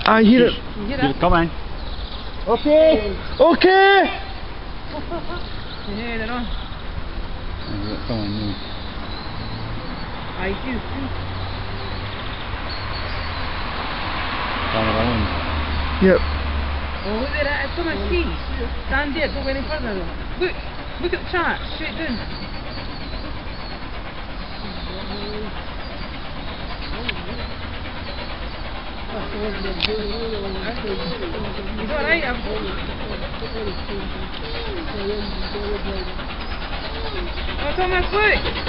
I hear it. Come on. Okay. Okay. Yeah, they're on. Come on, move. I do. Come around. Yep. Oh, there, come and see. Stand there, don't go any further. Look at the chart, straight down. He's alright, Oh, Thomas, look!